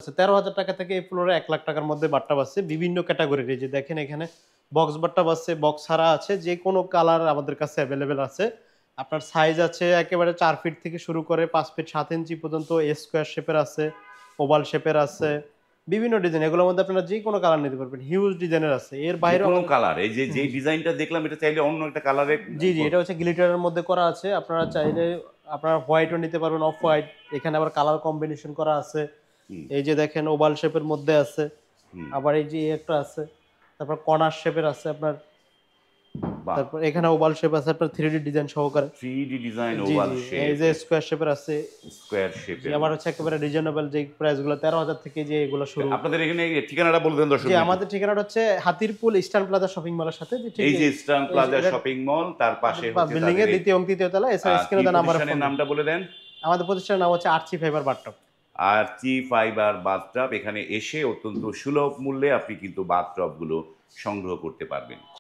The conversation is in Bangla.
13,000 টাকা থেকে এই ফ্লোরে 1 লাখ টাকার মধ্যে বাথটাব আছে। বিভিন্ন ক্যাটেগরির এই যে দেখেন এখানে বক্স বাথটাব আছে, বক্স ছাড়া আছে। যেকোনো কালার আমাদের কাছে এভেইলেবল আছে। আপনার সাইজ আছে একেবারে ৪ ফিট থেকে শুরু করে ৫ ফিট ৭ ইঞ্চি পর্যন্ত স্কোয়ার শেপের আছে, ওভাল শেপের আছে। বিভিন্ন ডিজাইন এগুলোর মধ্যে আপনারা যেকোনো কালার নিতে পারবেন। হিউজ ডিজাইনের আছে। এর বাইরেও যেকোনো আমাদের কালার এই যে ডিজাইনটা দেখলাম এটা চাইলে অন্য একটা কালারে জি, জি, এটা হচ্ছে গ্লিটারের মধ্যে করা আছে। আপনারা চাইলে আপনারা হোয়াইটও নিতে পারবেন, অফ হোয়াইট। এখানে আবার কালার কম্বিনেশন করা আছে। হুম, এই যে দেখেন ওভাল শেপের মধ্যে আছে। হুম, আবার এই যে একটা আছে। তারপর কর্নার শেপের আছে আপনার। বাহ! তারপর এখানে ওভাল শেপ আছে আপনার 3D ডিজাইন সহকারে। 3D ডিজাইন জি, ওভাল জি। এই শেপ, যে স্কোয়ার শেপের আছে। স্কোয়ার জি, শেপের। আবার হচ্ছে একেবারে রিজনেবল যেই প্রাইস গুলো 13,000 থেকে যে এগুলো শুরু। আপনাদের এখানে ঠিকানাটা বলে দেন জি, দর্শকদের একটু। আমাদের ঠিকানাটা হচ্ছে হাতিরপুল ইস্টার্ন প্লাজা শপিং মলের সাথে যে ঠিক এই যে ইস্টার্ন এই যে প্লাজা এটা শপিং মল তার পাশে হচ্ছে বিল্ডিং তাদের এর এই ২য় এবং ৩য় তলা। এছাড়া কি স্ক্রিনে দেওয়া নাম্বারে ফোন প্রতিষ্ঠানের দিন। নামটা বলে দেন? আমাদের প্রতিষ্ঠানের নাম হচ্ছে Archi fibre bathtub. Archi fibre bathtub. এখানে এসে অত্যন্ত সুলভ মূল্যে আপনি কিন্তু বাথটব গুলো সংগ্রহ করতে পারবেন।